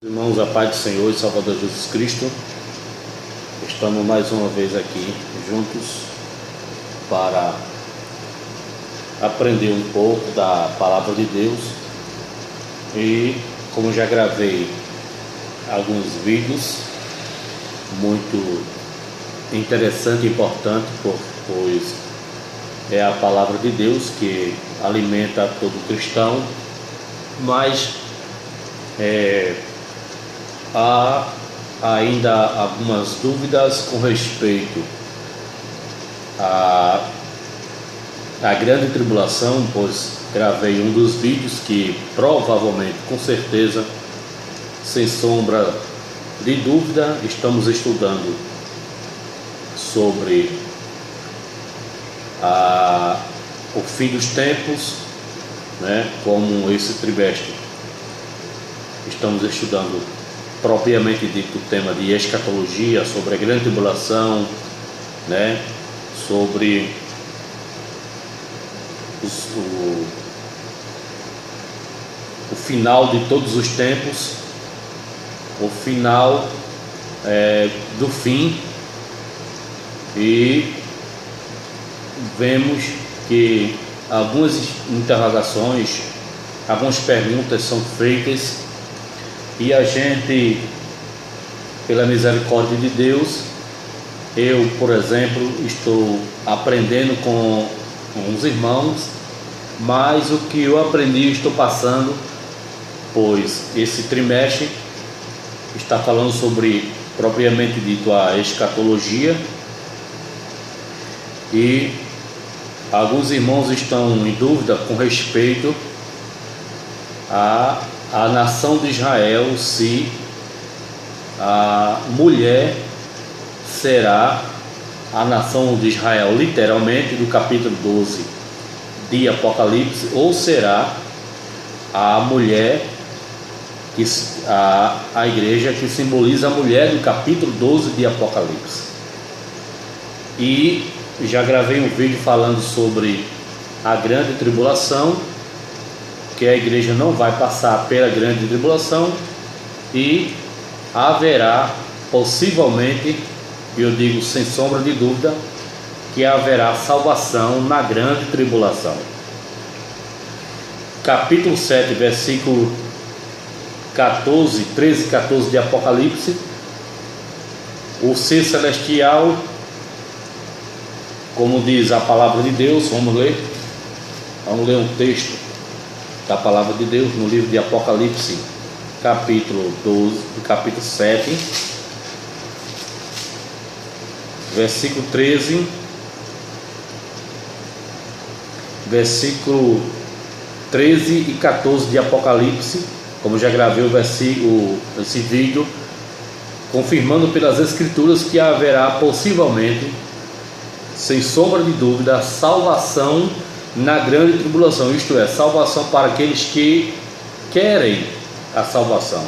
Irmãos, a paz do Senhor e Salvador Jesus Cristo, estamos mais uma vez aqui juntos para aprender um pouco da Palavra de Deus. E como já gravei alguns vídeos muito interessante e importante, pois é a Palavra de Deus que alimenta todo cristão, mas há ainda algumas dúvidas com respeito à grande tribulação, pois gravei um dos vídeos que provavelmente, com certeza, sem sombra de dúvida, estamos estudando sobre o fim dos tempos, né? Como esse trimestre estamos estudando propriamente dito o tema de escatologia, sobre a grande tribulação, né? Sobre o final de todos os tempos, o final do fim, e vemos que algumas interrogações, algumas perguntas são feitas, e a gente, pela misericórdia de Deus, eu, por exemplo, estou aprendendo com uns irmãos, mas o que eu aprendi estou passando, pois esse trimestre está falando sobre, propriamente dito, a escatologia, e alguns irmãos estão em dúvida com respeito a nação de Israel, se a mulher será a nação de Israel, literalmente, do capítulo 12 de Apocalipse, ou será a mulher, a igreja que simboliza a mulher do capítulo 12 de Apocalipse. E já gravei um vídeo falando sobre a grande tribulação, que a igreja não vai passar pela grande tribulação, e haverá possivelmente, eu digo sem sombra de dúvida, que haverá salvação na grande tribulação. Capítulo 7, versículo 13 e 14 de Apocalipse: o ser celestial, como diz a palavra de Deus. Vamos ler um texto da palavra de Deus no livro de Apocalipse, capítulo 7, versículo 13, versículo 13 e 14 de Apocalipse. Como já gravei esse vídeo, confirmando pelas escrituras que haverá possivelmente, sem sombra de dúvida, salvação na grande tribulação, isto é, salvação para aqueles que querem a salvação.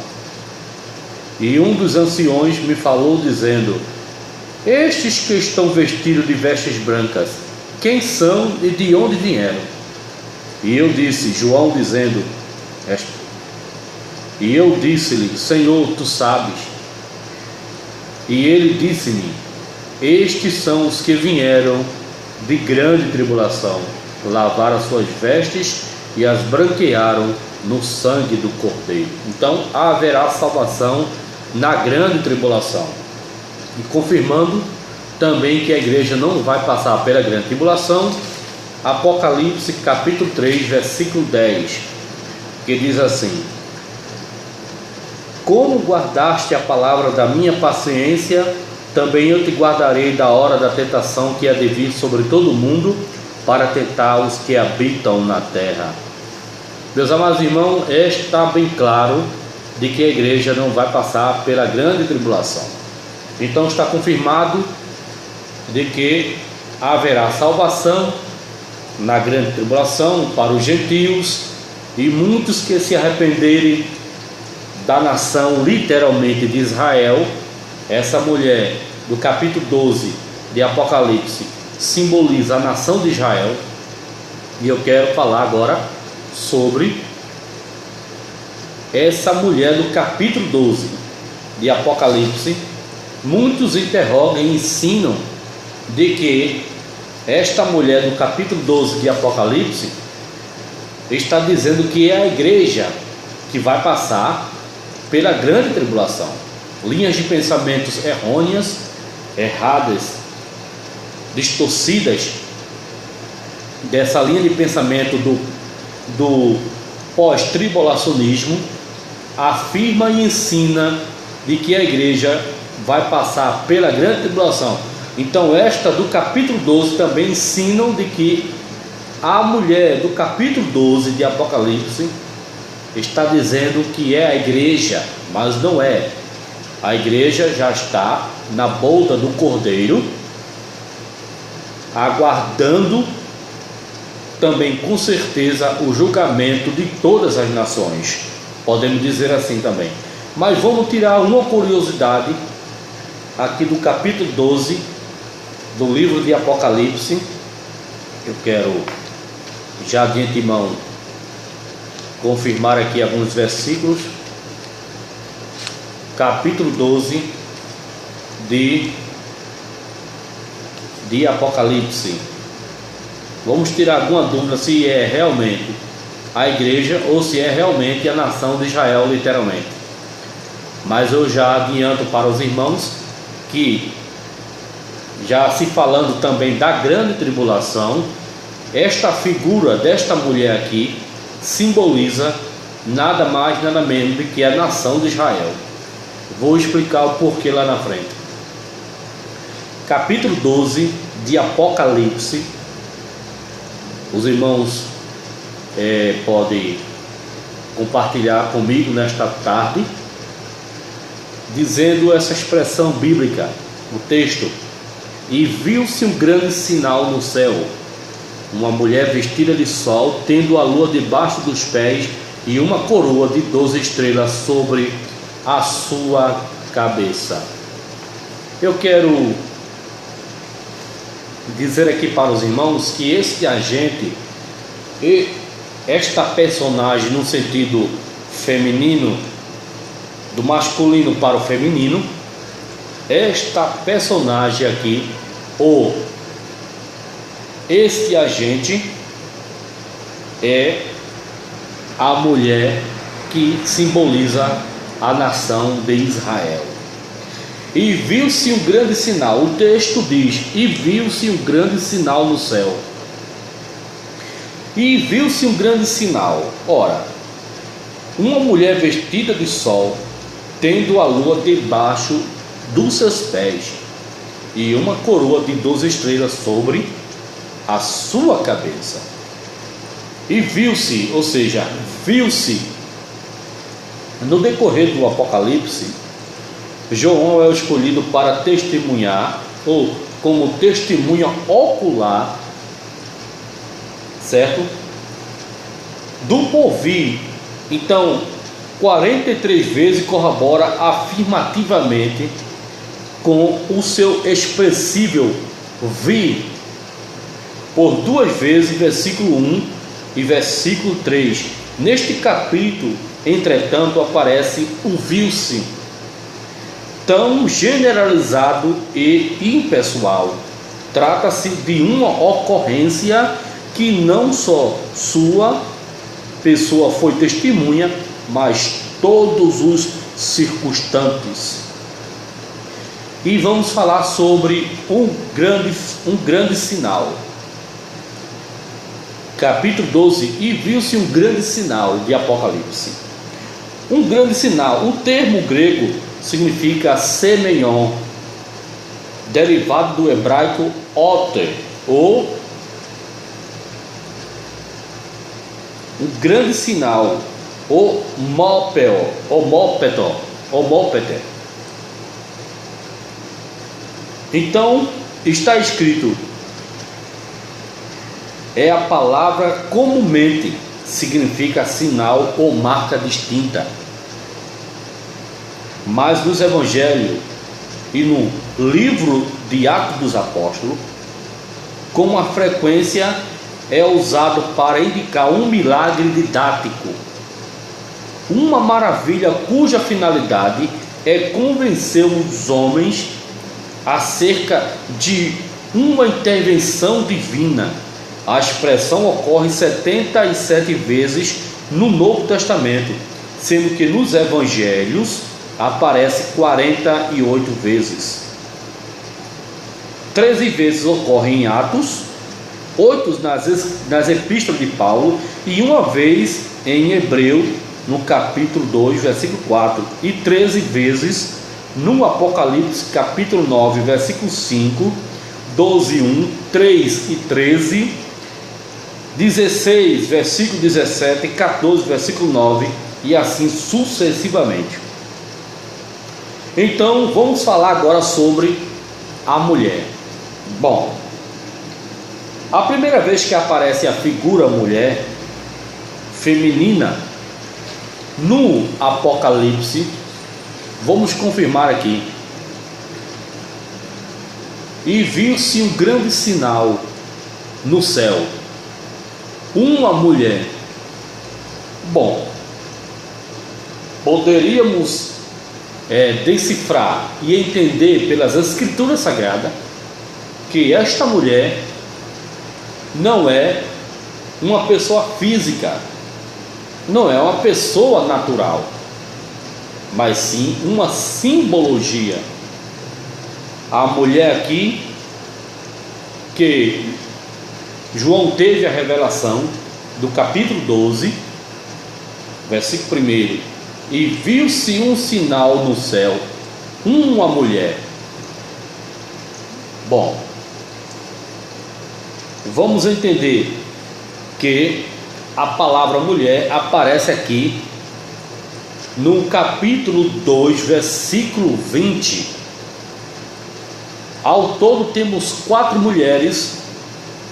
E um dos anciões me falou dizendo: estes que estão vestidos de vestes brancas, quem são e de onde vieram? E eu disse, João dizendo, e eu disse-lhe: Senhor, tu sabes. E ele disse-me: estes são os que vieram de grande tribulação, lavaram as suas vestes e as branquearam no sangue do Cordeiro. Então haverá salvação na grande tribulação, e confirmando também que a igreja não vai passar pela grande tribulação, Apocalipse capítulo 3, versículo 10, que diz assim: como guardaste a palavra da minha paciência, também eu te guardarei da hora da tentação que há de vir sobre todo o mundo, para tentar os que habitam na terra. Meus amados irmãos, está bem claro de que a igreja não vai passar pela grande tribulação. Então está confirmado de que haverá salvação na grande tribulação para os gentios, e muitos que se arrependerem da nação, literalmente de Israel. Essa mulher do capítulo 12 de Apocalipse simboliza a nação de Israel, e eu quero falar agora sobre essa mulher do capítulo 12 de Apocalipse, muitos interrogam e ensinam de que esta mulher do capítulo 12 de Apocalipse está dizendo que é a igreja que vai passar pela grande tribulação. Linhas de pensamentos errôneas, erradas, distorcidas dessa linha de pensamento do pós-tribulacionismo afirma e ensina de que a igreja vai passar pela grande tribulação. Então esta do capítulo 12 também ensinam de que a mulher do capítulo 12 de Apocalipse está dizendo que é a igreja, mas não é. A igreja já está na bolda do Cordeiro, aguardando também com certeza o julgamento de todas as nações, podemos dizer assim também. Mas vamos tirar uma curiosidade aqui do capítulo 12 do livro de Apocalipse. Eu quero já de antemão confirmar aqui alguns versículos. Capítulo 12 de Apocalipse. Vamos tirar alguma dúvida se é realmente a igreja ou se é realmente a nação de Israel, literalmente. Mas eu já adianto para os irmãos que, já se falando também da grande tribulação, esta figura desta mulher aqui simboliza nada mais, nada menos do que a nação de Israel. Vou explicar o porquê lá na frente. Capítulo 12 de Apocalipse. Os irmãos podem compartilhar comigo nesta tarde, dizendo essa expressão bíblica, o texto: e viu-se um grande sinal no céu, uma mulher vestida de sol, tendo a lua debaixo dos pés e uma coroa de 12 estrelas sobre a sua cabeça. Eu quero dizer aqui para os irmãos que esse agente e esta personagem, no sentido feminino, do masculino para o feminino, esta personagem aqui, ou este agente, é a mulher que simboliza a nação de Israel. E viu-se um grande sinal. O texto diz: e viu-se um grande sinal no céu. E viu-se um grande sinal. Ora, uma mulher vestida de sol, tendo a lua debaixo dos seus pés, e uma coroa de 12 estrelas sobre a sua cabeça. E viu-se, ou seja, viu-se. No decorrer do Apocalipse, João é o escolhido para testemunhar, ou como testemunha ocular, certo? Do porvir. Então, 43 vezes corrobora afirmativamente com o seu expressível vi. Por duas vezes, versículo 1 e versículo 3. Neste capítulo, entretanto, aparece o viu-se, tão generalizado e impessoal. Trata-se de uma ocorrência que não só sua pessoa foi testemunha, mas todos os circunstantes. E vamos falar sobre um grande sinal. Capítulo 12, e viu-se um grande sinal de Apocalipse. Um grande sinal, o termo grego significa semeion, derivado do hebraico oter, ou um grande sinal, ou mopeo, homópete. Então está escrito, é a palavra comumente significa sinal ou marca distinta. Mas nos evangelhos e no livro de Atos dos Apóstolos, com uma frequência é usado para indicar um milagre didático, uma maravilha cuja finalidade é convencer os homens acerca de uma intervenção divina. A expressão ocorre 77 vezes no Novo Testamento, sendo que nos Evangelhos aparece 48 vezes. 13 vezes ocorre em Atos, 8 nas epístolas de Paulo e uma vez em Hebreu, no capítulo 2, versículo 4, e 13 vezes no Apocalipse, capítulo 9, versículo 5, 12, 1, 3 e 13, 16, versículo 17, 14, versículo 9 e assim sucessivamente. Então vamos falar agora sobre a mulher. Bom, a primeira vez que aparece a figura mulher feminina no Apocalipse, vamos confirmar aqui. E viu-se um grande sinal no céu, uma mulher. Bom, poderíamos decifrar e entender pelas Escrituras Sagradas que esta mulher não é uma pessoa física, não é uma pessoa natural, mas sim uma simbologia. A mulher aqui que João teve a revelação do capítulo 12, versículo 1, e viu-se um sinal no céu, uma mulher. Bom, vamos entender que a palavra mulher aparece aqui no capítulo 2, versículo 20. Ao todo temos 4 mulheres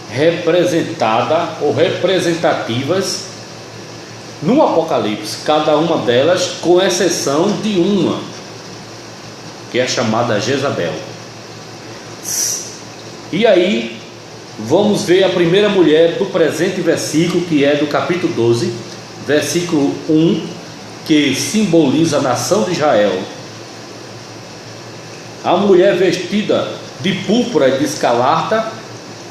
representadas ou representativas no Apocalipse, cada uma delas com exceção de uma, que é chamada Jezabel. E aí vamos ver a primeira mulher do presente versículo, que é do capítulo 12, versículo 1, que simboliza a nação de Israel. A mulher vestida de púrpura e de escarlata,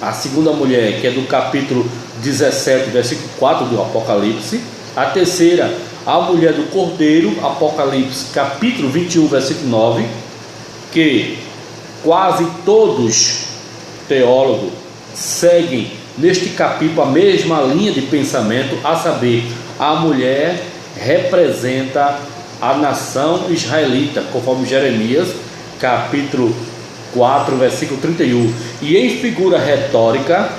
a segunda mulher, que é do capítulo 17, versículo 4 do Apocalipse. A terceira, a mulher do Cordeiro, Apocalipse capítulo 21, versículo 9, que quase todos teólogos seguem neste capítulo a mesma linha de pensamento, a saber, a mulher representa a nação israelita, conforme Jeremias capítulo 4, versículo 31, e em figura retórica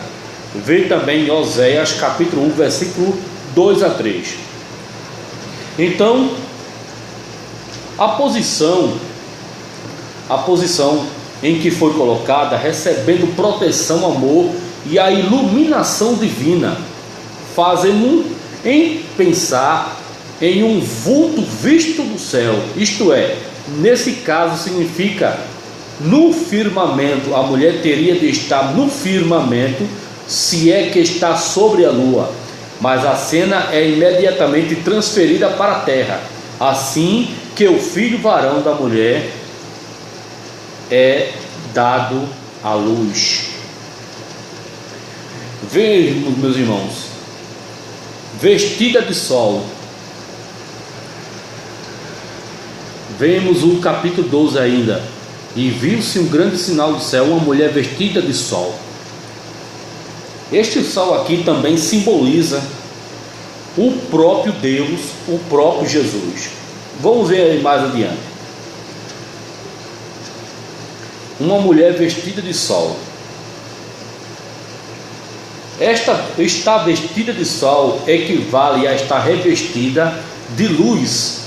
vem também Oséias capítulo 1, versículo 2 a 3. Então, a posição em que foi colocada, recebendo proteção, amor e a iluminação divina, fazem-nos em pensar em um vulto visto do céu. Isto é, nesse caso significa no firmamento. A mulher teria de estar no firmamento, se é que está sobre a lua, mas a cena é imediatamente transferida para a terra, assim que o filho varão da mulher é dado à luz. Vejam, meus irmãos, vestida de sol. Vemos o capítulo 12 ainda. E viu-se um grande sinal do céu, uma mulher vestida de sol. Este sol aqui também simboliza o próprio Deus, o próprio Jesus. Vamos ver aí mais adiante. Uma mulher vestida de sol. Esta estar vestida de sol equivale a estar revestida de luz,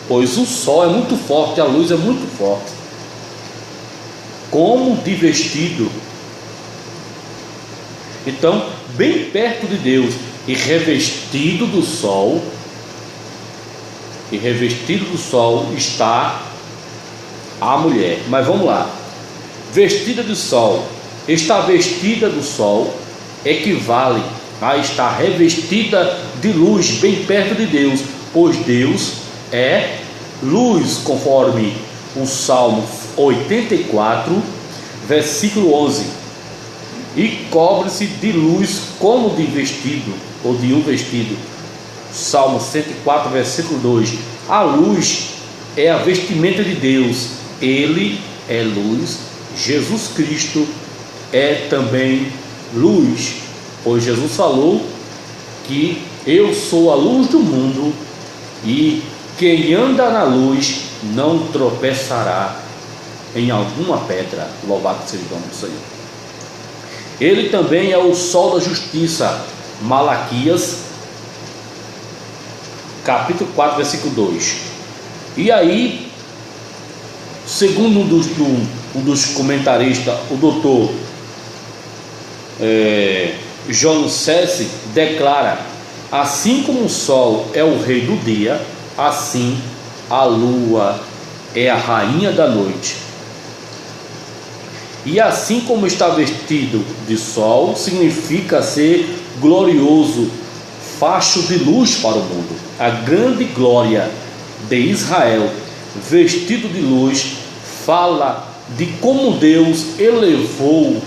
pois o sol é muito forte, a luz é muito forte. Como de vestido. Então, bem perto de Deus e revestido do sol, está a mulher. Mas vamos lá. Vestida de sol, estar vestida do sol equivale a estar revestida de luz bem perto de Deus, pois Deus é luz, conforme o Salmo 84, versículo 11. E cobre-se de luz como de vestido, ou de um vestido. Salmo 104, versículo 2. A luz é a vestimenta de Deus. Ele é luz. Jesus Cristo é também luz. Pois Jesus falou que eu sou a luz do mundo, e quem anda na luz não tropeçará em alguma pedra. Louvado seja o nome do Senhor. Ele também é o sol da justiça. Malaquias, capítulo 4, versículo 2. E aí, segundo um dos comentaristas, o doutor John Sessi declara: assim como o sol é o rei do dia, assim a lua é a rainha da noite. E assim como está vestido de sol, significa ser glorioso, facho de luz para o mundo. A grande glória de Israel, vestido de luz, fala de como Deus elevou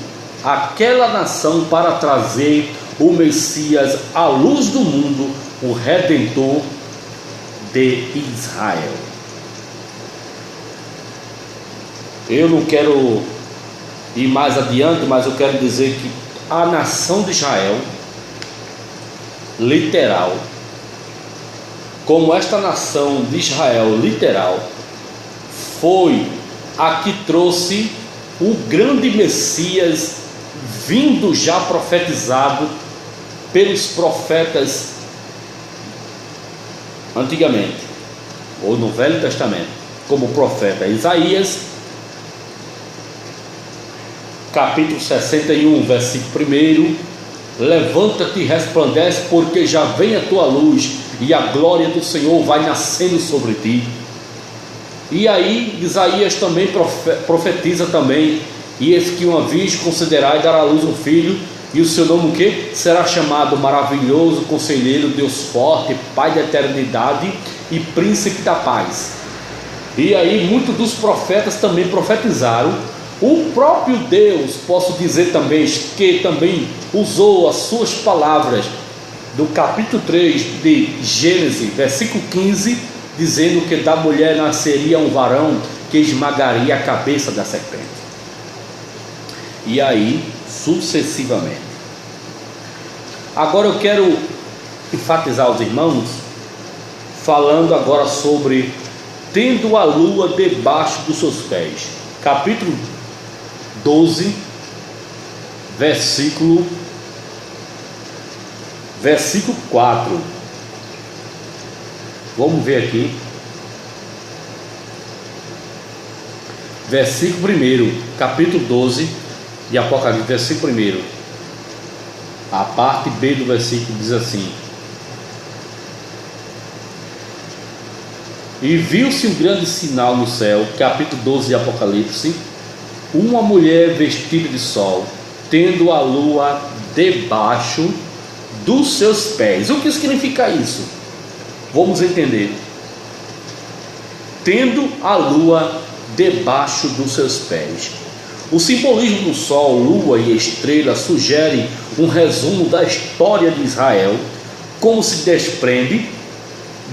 aquela nação para trazer o Messias, a luz do mundo, o Redentor de Israel. Eu não quero ir mais adiante, mas eu quero dizer que a nação de Israel, literal, como esta nação de Israel literal, foi a que trouxe o grande Messias, vindo já profetizado pelos profetas antigamente, ou no Velho Testamento, como o profeta Isaías, capítulo 61, versículo 1: levanta-te e resplandece, porque já vem a tua luz, e a glória do Senhor vai nascendo sobre ti. E aí Isaías também profetiza também: e eis que uma virgem conceberá e dará à luz um filho, e o seu nome o quê? Será chamado Maravilhoso, Conselheiro, Deus Forte, Pai da Eternidade e Príncipe da Paz. E aí muitos dos profetas também profetizaram. O próprio Deus, posso dizer também, que também usou as suas palavras do capítulo 3 de Gênesis, versículo 15, dizendo que da mulher nasceria um varão que esmagaria a cabeça da serpente. E aí, sucessivamente. Agora eu quero enfatizar aos irmãos, falando agora sobre tendo a lua debaixo dos seus pés. Capítulo 12, versículo 4. Vamos ver aqui. Versículo 1, capítulo 12 de Apocalipse, versículo 1. A parte B do versículo diz assim: e viu-se um grande sinal no céu, capítulo 12 de Apocalipse, uma mulher vestida de sol, tendo a lua debaixo dos seus pés. O que significa isso? Vamos entender. Tendo a lua debaixo dos seus pés. O simbolismo do sol, lua e estrela sugere um resumo da história de Israel, como se desprende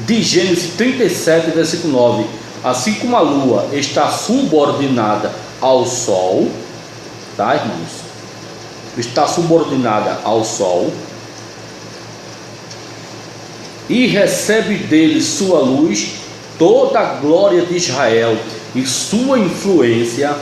de Gênesis 37, versículo 9. Assim como a lua está subordinada ao sol, tá, irmãos? Está subordinada ao sol e recebe dele sua luz, toda a glória de Israel e sua influência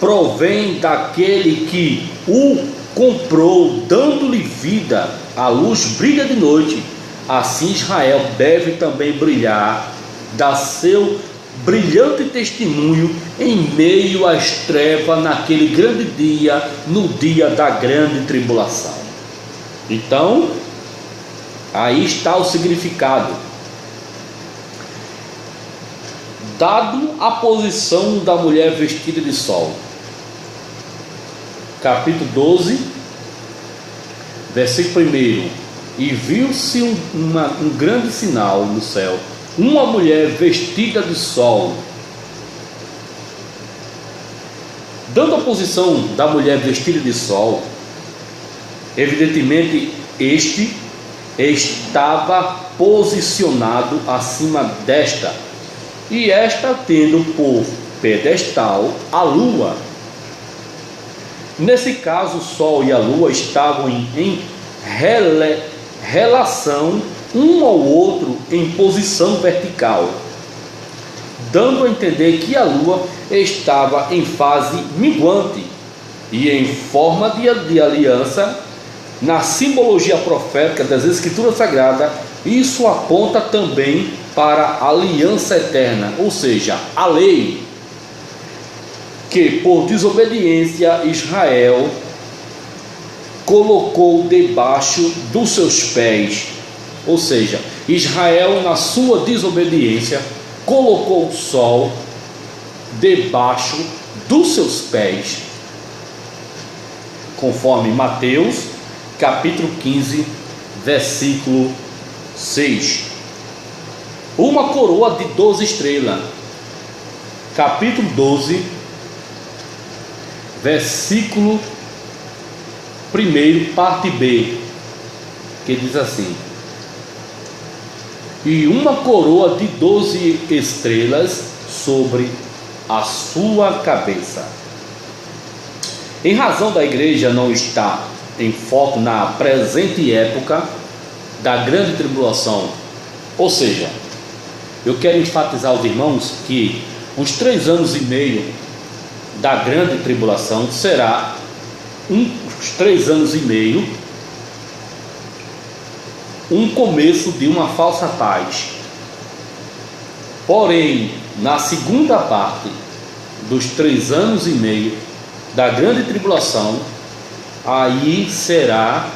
provém daquele que o comprou, dando-lhe vida. A luz brilha de noite, assim Israel deve também brilhar, dar seu brilhante testemunho em meio às trevas naquele grande dia, no dia da grande tribulação. Então, aí está o significado. Dado a posição da mulher vestida de sol. Capítulo 12, versículo 1. E viu-se um grande sinal no céu, uma mulher vestida de sol. Dando a posição da mulher vestida de sol, evidentemente este estava posicionado acima desta, e esta tendo por pedestal a lua. Nesse caso, o sol e a lua estavam em relação um ao outro em posição vertical, dando a entender que a lua estava em fase minguante e em forma de aliança. Na simbologia profética das Escrituras Sagradas, isso aponta também para a aliança eterna, ou seja, a lei, que por desobediência Israel colocou debaixo dos seus pés. Ou seja, Israel, na sua desobediência, colocou o sol debaixo dos seus pés, conforme Mateus capítulo 15, versículo 6. Uma coroa de 12 estrelas, capítulo 12, versículo 1, parte B, que diz assim: e uma coroa de 12 estrelas sobre a sua cabeça. Em razão da igreja não estar em foco na presente época da grande tribulação, ou seja, eu quero enfatizar aos irmãos que os 3 anos e meio da grande tribulação será os 3 anos e meio um começo de uma falsa paz. Porém, na segunda parte dos 3 anos e meio da grande tribulação, aí será,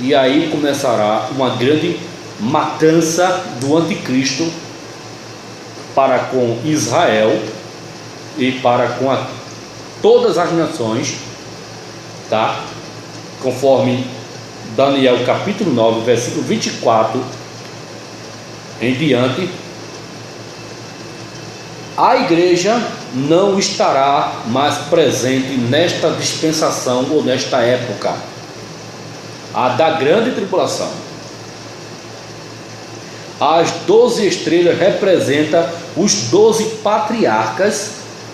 e aí começará uma grande matança do anticristo para com Israel e para com todas as nações, tá? Conforme Daniel capítulo 9, versículo 24 em diante. A igreja não estará mais presente nesta dispensação ou nesta época, a da grande tribulação. As 12 estrelas representam os 12 patriarcas,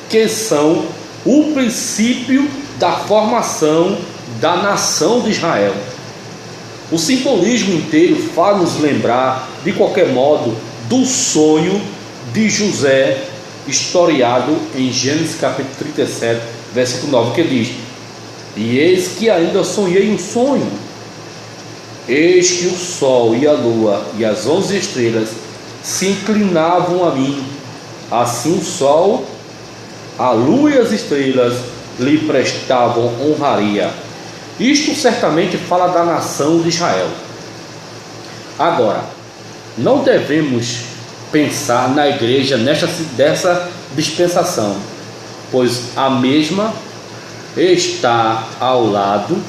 que são o princípio da formação da nação de Israel. O simbolismo inteiro faz nos lembrar, de qualquer modo, do sonho de José, historiado em Gênesis capítulo 37, versículo 9, que diz: e eis que ainda sonhei um sonho, eis que o sol e a lua e as 11 estrelas se inclinavam a mim, assim o sol, a lua e as estrelas lhe prestavam honraria. Isto certamente fala da nação de Israel. Agora, não devemos pensar na igreja dessa dispensação, pois a mesma está ao lado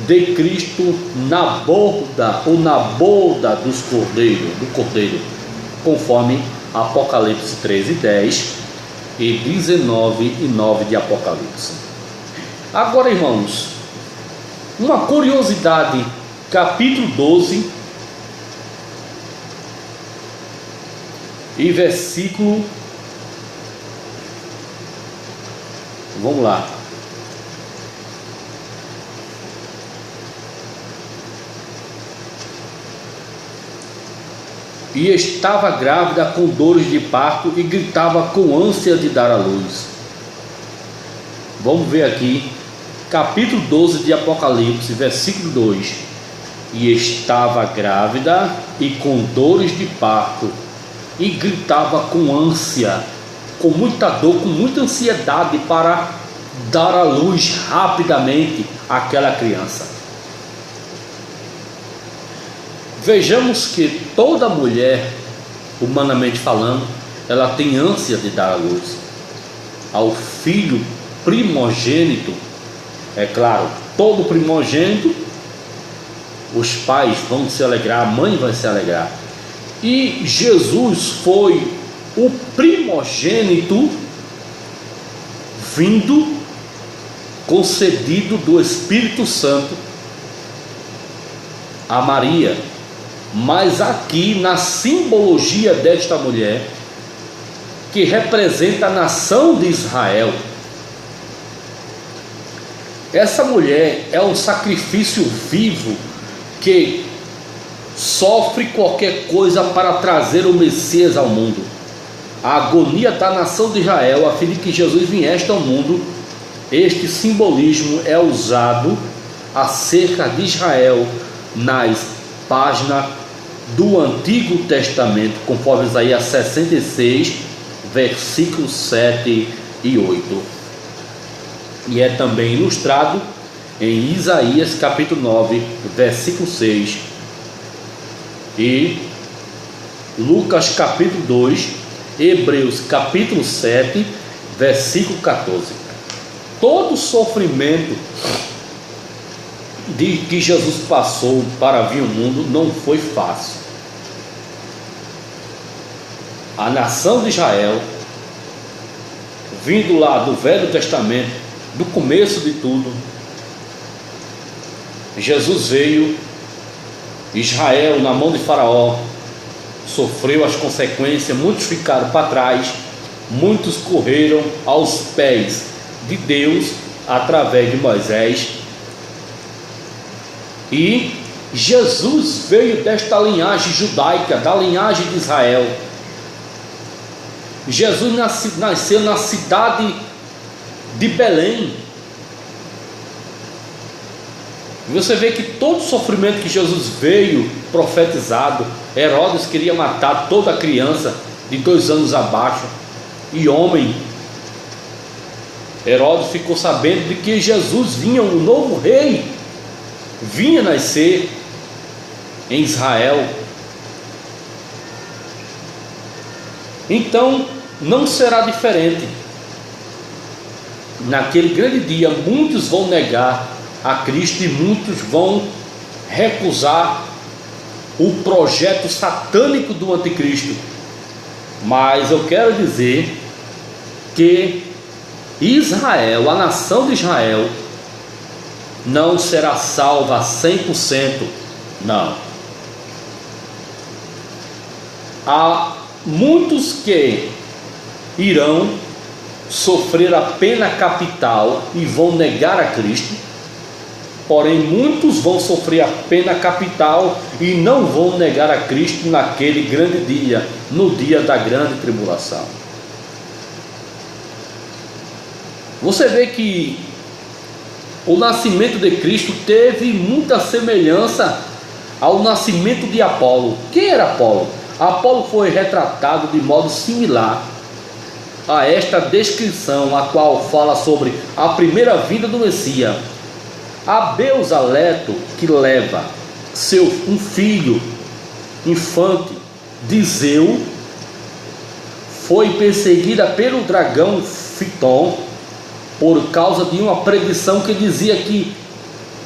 de Cristo na borda ou na boda do cordeiro, conforme Apocalipse 13, 10 e 19 e 9 de Apocalipse. Agora, irmãos, uma curiosidade, capítulo 12 e versículo, vamos lá, e estava grávida com dores de parto e gritava com ânsia de dar à luz. Vamos ver aqui, capítulo 12 de Apocalipse, versículo 2: e estava grávida e com dores de parto e gritava com ânsia, com muita dor, com muita ansiedade para dar à luz rapidamente àquela criança. Vejamos que toda mulher, humanamente falando, ela tem ânsia de dar à luz ao filho primogênito. É claro, todo primogênito os pais vão se alegrar, a mãe vai se alegrar. E Jesus foi o primogênito vindo, concedido do Espírito Santo a Maria. Mas aqui, na simbologia desta mulher, que representa a nação de Israel, essa mulher é um sacrifício vivo que sofre qualquer coisa para trazer o Messias ao mundo. A agonia da nação de Israel a fim de que Jesus viesse ao mundo. Este simbolismo é usado acerca de Israel nas páginas do Antigo Testamento, conforme Isaías 66, versículos 7 e 8. E é também ilustrado em Isaías capítulo 9, versículo 6, e Lucas capítulo 2, Hebreus capítulo 7, versículo 14. Todo o sofrimento de que Jesus passou para vir ao mundo não foi fácil. A nação de Israel, vindo lá do Velho Testamento, do começo de tudo, Jesus veio, Israel na mão de Faraó sofreu as consequências, muitos ficaram para trás, muitos correram aos pés de Deus através de Moisés. E Jesus veio desta linhagem judaica, da linhagem de Israel. Jesus nasceu na cidade de Belém. Você vê que todo o sofrimento que Jesus veio profetizado, Herodes queria matar toda criança de 2 anos abaixo e homem. Herodes ficou sabendo de que Jesus vinha, um novo rei vinha nascer em Israel. Então não será diferente. Naquele grande dia, muitos vão negar a Cristo e muitos vão recusar o projeto satânico do anticristo. Mas eu quero dizer que Israel, a nação de Israel, não será salva 100%, não. Há muitos que irão sofrer a pena capital e vão negar a Cristo, porém muitos vão sofrer a pena capital e não vão negar a Cristo naquele grande dia, no dia da grande tribulação. Você vê que o nascimento de Cristo teve muita semelhança ao nascimento de Apolo. Quem era Apolo? Apolo foi retratado de modo similar a esta descrição, a qual fala sobre a primeira vinda do Messias. Abel Zaleto, que leva um filho infante de Zeu, foi perseguida pelo dragão Fitom por causa de uma predição que dizia que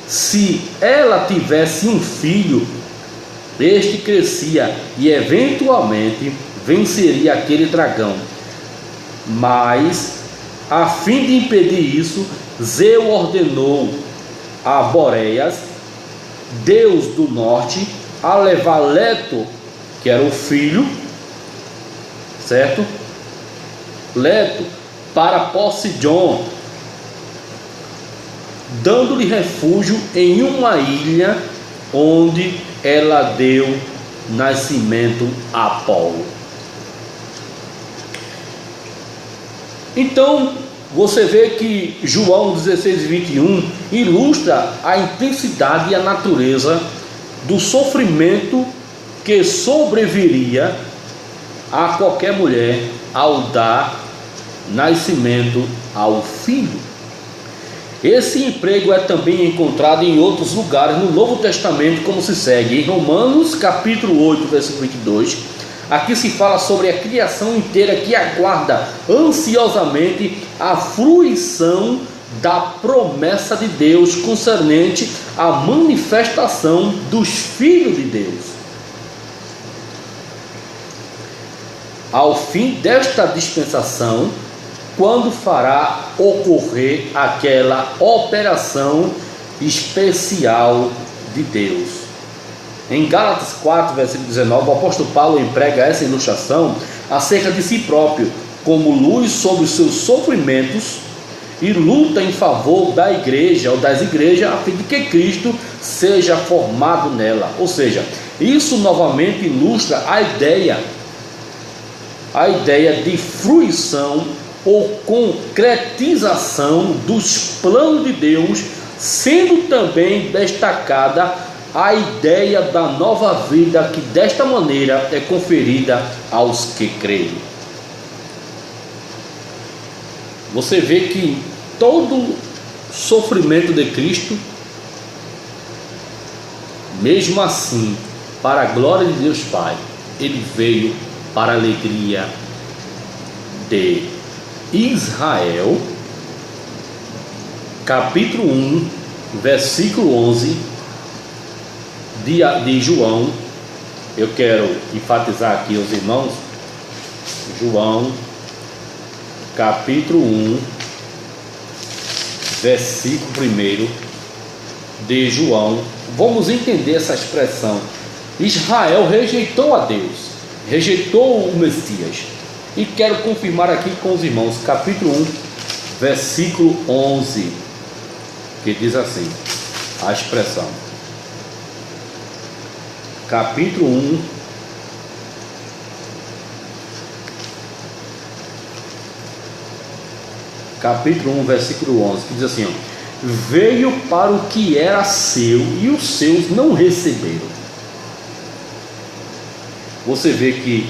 se ela tivesse um filho, este crescia e eventualmente venceria aquele dragão. Mas, a fim de impedir isso, Zeu ordenou a Boreas, deus do norte, a levar Leto, que era o filho, certo? Leto, para Poseidon, dando-lhe refúgio em uma ilha onde ela deu nascimento a Apolo. Então você vê que João 16 e 21 ilustra a intensidade e a natureza do sofrimento que sobreviria a qualquer mulher ao dar nascimento ao filho. Esse emprego é também encontrado em outros lugares no Novo Testamento, como se segue em Romanos capítulo 8, versículo 22. Aqui se fala sobre a criação inteira que aguarda ansiosamente a fruição da promessa de Deus concernente à manifestação dos filhos de Deus. Ao fim desta dispensação, quando fará ocorrer aquela operação especial de Deus. Em Gálatas 4, versículo 19, o apóstolo Paulo emprega essa ilustração acerca de si próprio, como luz sobre os seus sofrimentos, e luta em favor da igreja ou das igrejas, a fim de que Cristo seja formado nela. Ou seja, isso novamente ilustra a ideia de fruição ou concretização dos planos de Deus, sendo também destacada a ideia da nova vida que desta maneira é conferida aos que creem. Você vê que todo sofrimento de Cristo, mesmo assim, para a glória de Deus Pai, ele veio para a alegria de Israel. Capítulo 1, versículo 11 de João. Eu quero enfatizar aqui aos irmãos, João, capítulo 1, versículo 1 de João. Vamos entender essa expressão. Israel rejeitou a Deus, rejeitou o Messias. E quero confirmar aqui com os irmãos, capítulo 1, versículo 11, que diz assim, a expressão. Capítulo 1, versículo 11, que diz assim, ó, veio para o que era seu e os seus não receberam. Você vê que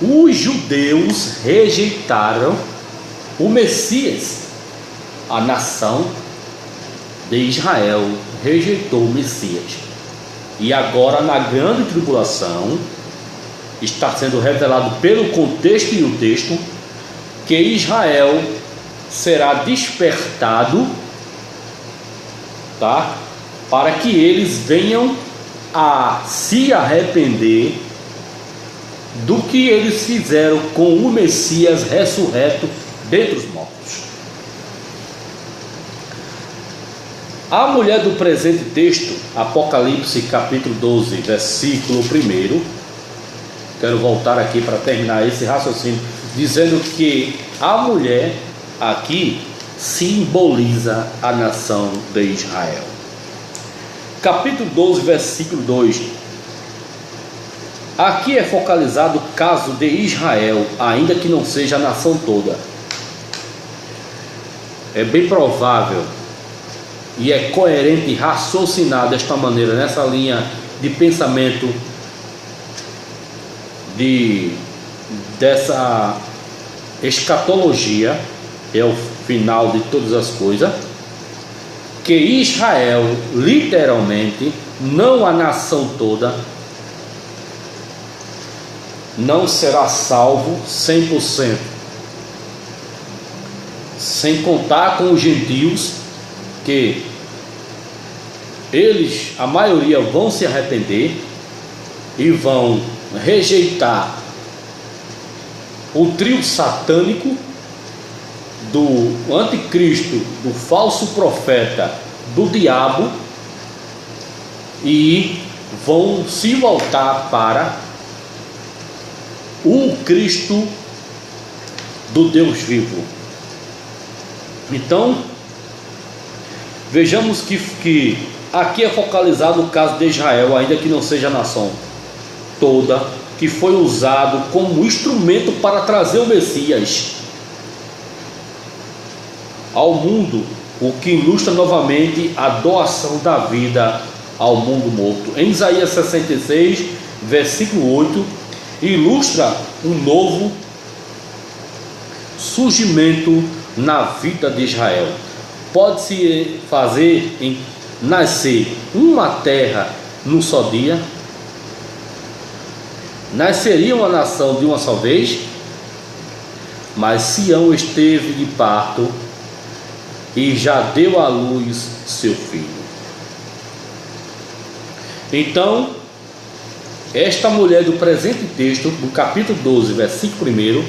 os judeus rejeitaram o Messias. A nação de Israel rejeitou o Messias. E agora, na grande tribulação, está sendo revelado pelo contexto e o texto que Israel será despertado, tá? Para que eles venham a se arrepender do que eles fizeram com o Messias ressurreto dentre os mortos. A mulher do presente texto, Apocalipse capítulo 12, versículo 1, quero voltar aqui para terminar esse raciocínio, dizendo que a mulher aqui simboliza a nação de Israel. Capítulo 12, versículo 2. Aqui é focalizado o caso de Israel, ainda que não seja a nação toda. É bem provável e é coerente raciocinar desta maneira, nessa linha de pensamento dessa escatologia, é o final de todas as coisas, que Israel, literalmente, não a nação toda, não será salvo 100%, sem contar com os gentios, que eles, a maioria, vão se arrepender e vão rejeitar o trio satânico do anticristo, do falso profeta, do diabo, e vão se voltar para o Cristo do Deus vivo. Então, vejamos que aqui é focalizado o caso de Israel, ainda que não seja a nação toda, que foi usado como instrumento para trazer o Messias ao mundo, o que ilustra novamente a doação da vida ao mundo morto. Em Isaías 66, versículo 8, ilustra um novo surgimento na vida de Israel. Pode-se fazer nascer uma terra num só dia? Nasceria uma nação de uma só vez? Mas Sião esteve de parto e já deu à luz seu filho. Então, esta mulher do presente texto, do capítulo 12, versículo 1,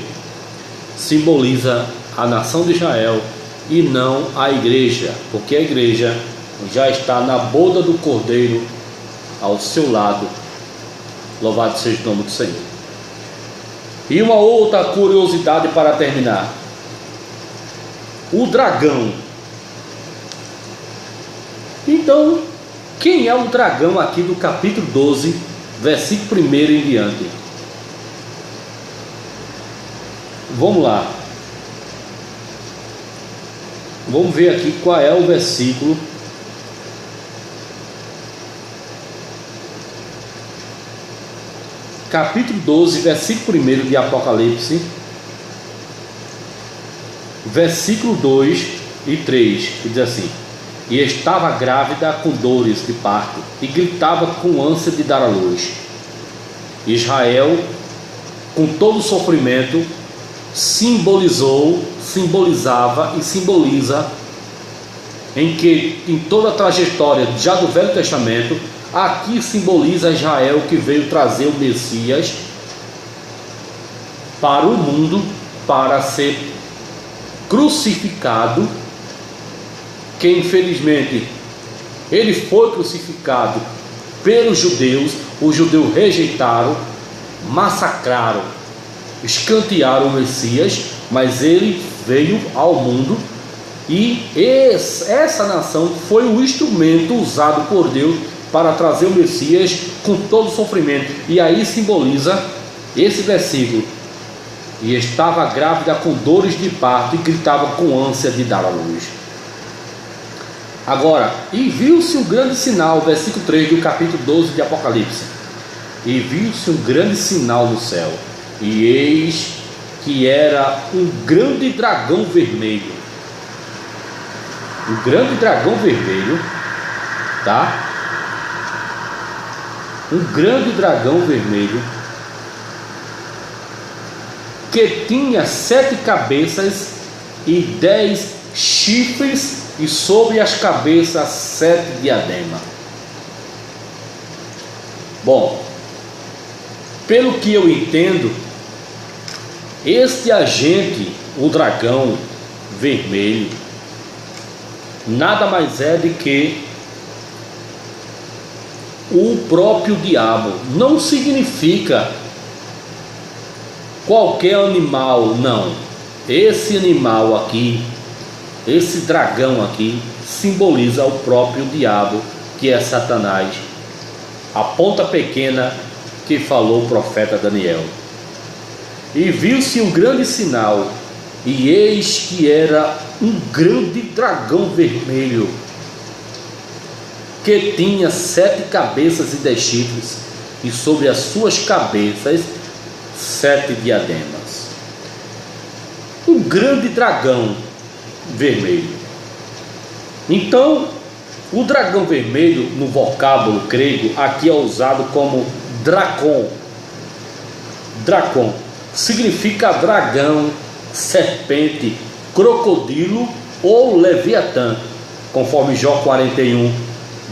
simboliza a nação de Israel e não a igreja, porque a igreja já está na boda do Cordeiro ao seu lado. Louvado seja o nome do Senhor. E uma outra curiosidade para terminar: o dragão. Então, quem é o dragão aqui do capítulo 12, versículo 1 em diante? Vamos lá. Vamos ver aqui qual é o versículo. Capítulo 12, versículo 1 de Apocalipse, versículo 2 e 3, que diz assim: e estava grávida com dores de parto, e gritava com ânsia de dar à luz. Israel, com todo o sofrimento, simbolizava e simboliza em toda a trajetória já do Velho Testamento, aqui simboliza Israel que veio trazer o Messias para o mundo para ser crucificado, que infelizmente ele foi crucificado pelos judeus. Os judeus rejeitaram, massacraram, escantearam o Messias, mas ele veio ao mundo e essa nação foi o instrumento usado por Deus para trazer o Messias com todo o sofrimento. E aí simboliza esse versículo: e estava grávida com dores de parto e gritava com ânsia de dar à luz. Agora, e viu-se um grande sinal, versículo 3 do capítulo 12 de Apocalipse: e viu-se um grande sinal no céu, e eis que era um grande dragão vermelho. Um grande dragão vermelho, tá? Um grande dragão vermelho, que tinha 7 cabeças e 10 chifres, e sobre as cabeças 7 diademas. Bom, pelo que eu entendo, este agente, o dragão vermelho, nada mais é do que o próprio diabo. Não significa qualquer animal, não. Esse animal aqui, esse dragão aqui, simboliza o próprio diabo, que é Satanás, a ponta pequena que falou o profeta Daniel. E viu-se um grande sinal, e eis que era um grande dragão vermelho, que tinha 7 cabeças e 10 chifres, e sobre as suas cabeças 7 diademas. Um grande dragão vermelho. Então, o dragão vermelho, no vocábulo grego, aqui é usado como dracon. Dracon significa dragão, serpente, crocodilo ou leviatã, conforme Jó 41,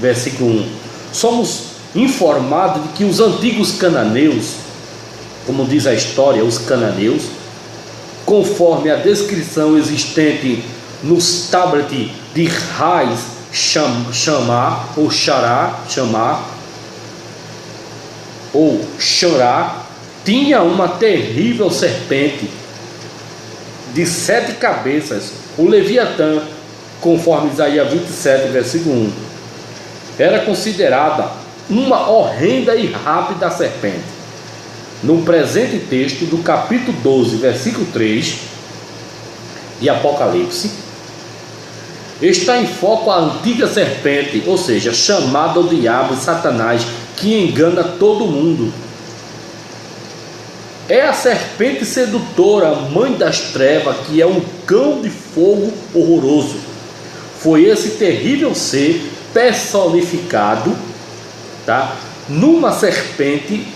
versículo 1. Somos informados de que os antigos cananeus, como diz a história, os cananeus, conforme a descrição existente nos tablets de Raiz Chamar ou Xará, ou Xorá, tinha uma terrível serpente de 7 cabeças, o Leviatã, conforme Isaías 27, versículo 1. Era considerada uma horrenda e rápida serpente. No presente texto do capítulo 12, versículo 3 de Apocalipse, está em foco a antiga serpente, ou seja, chamada o diabo e Satanás, que engana todo mundo. É a serpente sedutora, mãe das trevas, que é um cão de fogo horroroso. Foi esse terrível ser personificado, tá, numa serpente,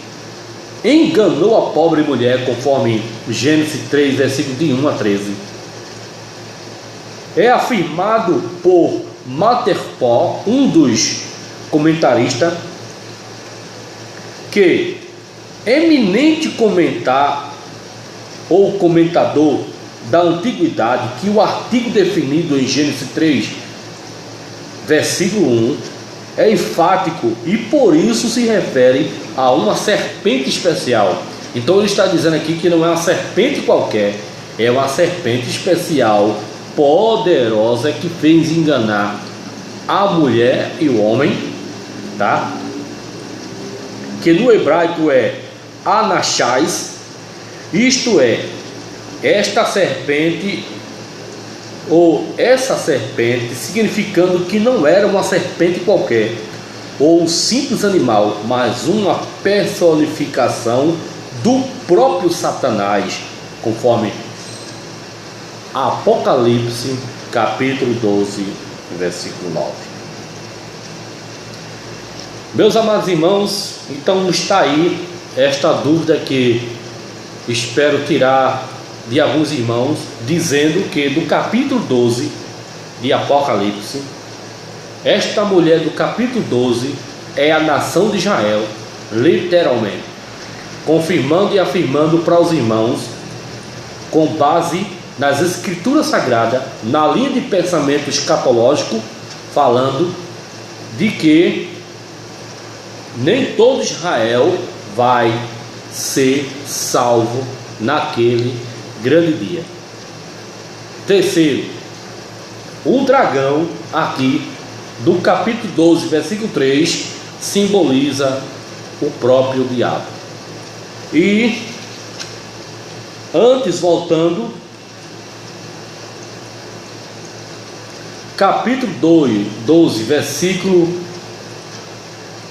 enganou a pobre mulher, conforme Gênesis 3, versículo de 1 a 13. É afirmado por Matterport, um dos comentaristas, que eminente comentador da antiguidade, que o artigo definido em Gênesis 3, versículo 1, é enfático e por isso se refere a uma serpente especial. Então ele está dizendo aqui que não é uma serpente qualquer, é uma serpente especial, poderosa, que fez enganar a mulher e o homem, tá? Que no hebraico é Anachais, isto é, esta serpente ou essa serpente, significando que não era uma serpente qualquer ou um simples animal, mas uma personificação do próprio Satanás, conforme Apocalipse capítulo 12, versículo 9. Meus amados irmãos, então está aí esta dúvida que espero tirar de alguns irmãos, dizendo que do capítulo 12 de Apocalipse, esta mulher do capítulo 12 é a nação de Israel, literalmente, confirmando e afirmando para os irmãos, com base nas escrituras sagradas, na linha de pensamento escatológico, falando de que nem todo Israel vai ser salvo naquele grande dia. Terceiro, o dragão aqui do capítulo 12, versículo 3, simboliza o próprio diabo. E antes, voltando, capítulo 12, versículo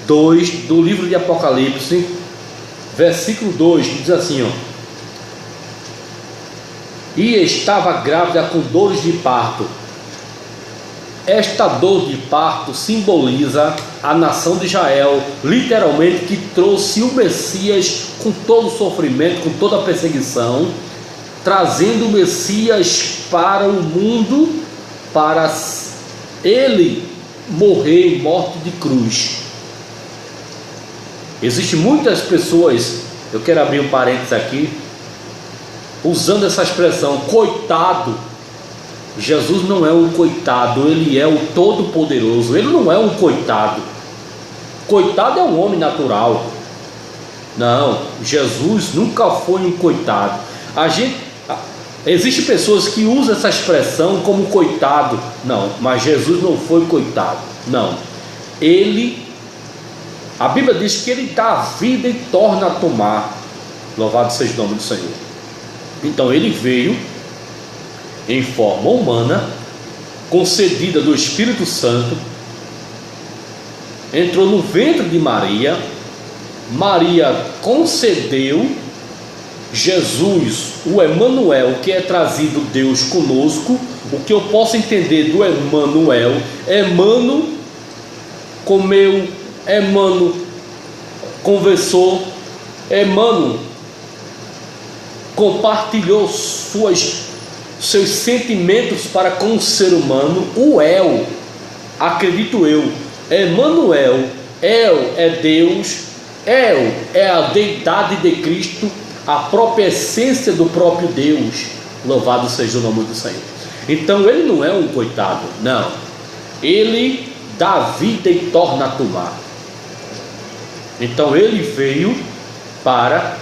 2 do livro de Apocalipse, versículo 2, que diz assim, ó: e estava grávida com dores de parto. Esta dor de parto simboliza a nação de Israel, literalmente, que trouxe o Messias com todo o sofrimento, com toda a perseguição, trazendo o Messias para o mundo, para ele morrer em morte de cruz. Existem muitas pessoas, eu quero abrir um parênteses aqui, usando essa expressão, coitado. Jesus não é um coitado, ele é o Todo-Poderoso, ele não é um coitado. Coitado é um homem natural. Não, Jesus nunca foi um coitado. Existem pessoas que usam essa expressão como coitado. Não, mas Jesus não foi coitado. Não, a Bíblia diz que ele dá a vida e torna a tomar. Louvado seja o nome do Senhor. Então ele veio em forma humana, concedida do Espírito Santo, entrou no ventre de Maria, Maria concedeu Jesus, o Emanuel, que é trazido Deus conosco. O que eu posso entender do Emanuel, Emmanuel comeu, Emmanuel conversou, Emmanuel compartilhou seus sentimentos para com o ser humano. O El, acredito eu, Emanuel, El é Deus, El é a deidade de Cristo, a própria essência do próprio Deus. Louvado seja o nome do Senhor. Então ele não é um coitado, não, ele dá vida e torna a tomar. Então ele veio para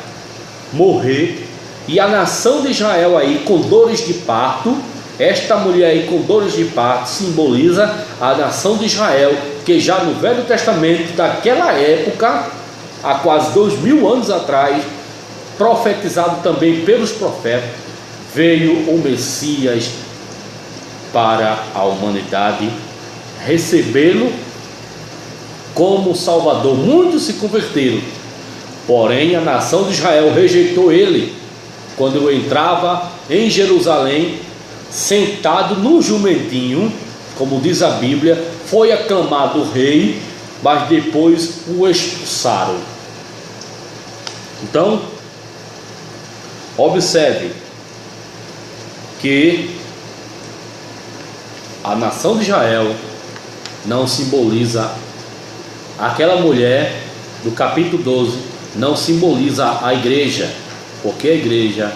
morrer. E a nação de Israel aí com dores de parto, esta mulher aí com dores de parto simboliza a nação de Israel, que já no Velho Testamento, daquela época, há quase 2000 anos atrás, profetizado também pelos profetas, veio o Messias para a humanidade, recebê-lo como Salvador. Muitos se converteram, porém a nação de Israel rejeitou ele. Quando entrava em Jerusalém, sentado no jumentinho, como diz a Bíblia, foi aclamado o rei, mas depois o expulsaram. Então, observe que a nação de Israel não simboliza aquela mulher do capítulo 12, não simboliza a igreja, porque a igreja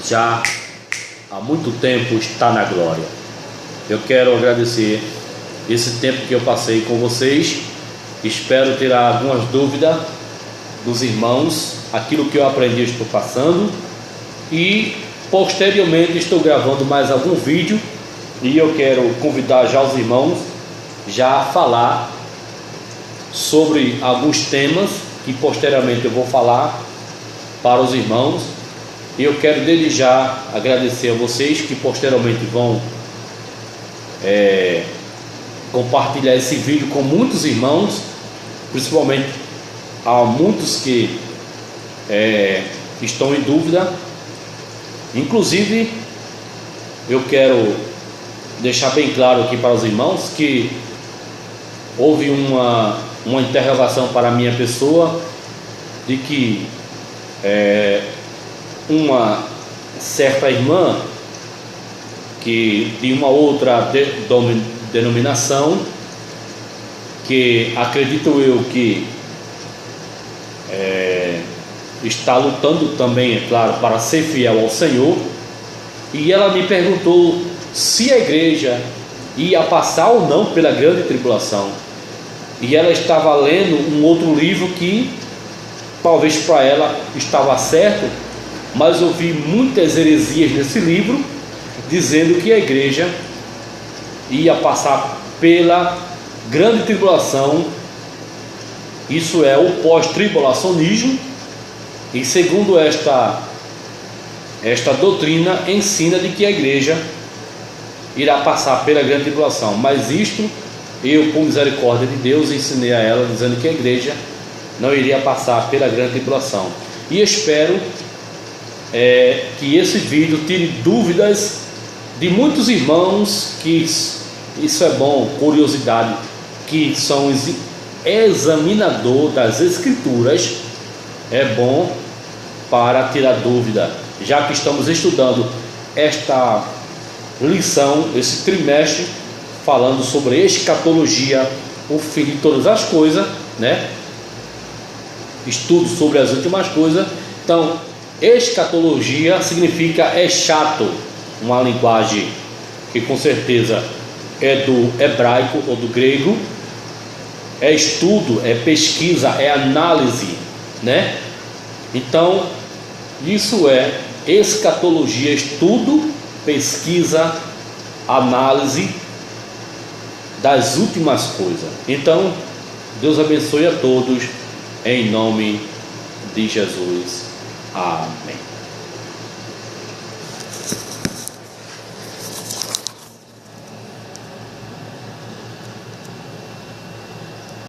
já há muito tempo está na glória. Eu quero agradecer esse tempo que eu passei com vocês. Espero tirar algumas dúvidas dos irmãos, aquilo que eu aprendi estou passando, e posteriormente estou gravando mais algum vídeo, e eu quero convidar já os irmãos já a falar sobre alguns temas que posteriormente eu vou falar para os irmãos. E eu quero desde já agradecer a vocês que posteriormente vão compartilhar esse vídeo com muitos irmãos, principalmente há muitos que estão em dúvida. Inclusive, eu quero deixar bem claro aqui para os irmãos que houve uma interrogação para a minha pessoa de que uma certa irmã que de uma outra denominação, que acredito eu que está lutando também, é claro, para ser fiel ao Senhor, e ela me perguntou se a igreja ia passar ou não pela grande tribulação. E ela estava lendo um outro livro que talvez para ela estava certo, mas eu vi muitas heresias nesse livro dizendo que a igreja ia passar pela grande tribulação. Isso é o pós-tribulacionismo, e segundo esta doutrina ensina de que a igreja irá passar pela grande tribulação. Mas isto eu, por misericórdia de Deus, ensinei a ela dizendo que a igreja não iria passar pela grande tribulação. E espero que esse vídeo tire dúvidas de muitos irmãos, que isso é bom, curiosidade, que são examinador das escrituras. É bom para tirar dúvida, já que estamos estudando esta lição, esse trimestre, falando sobre escatologia, o fim de todas as coisas, né? Estudo sobre as últimas coisas. Então, escatologia significa chato, uma linguagem que com certeza é do hebraico ou do grego. É estudo, é pesquisa, é análise, né? Então, isso é escatologia, estudo, pesquisa, análise das últimas coisas. Então, Deus abençoe a todos, em nome de Jesus. Amém.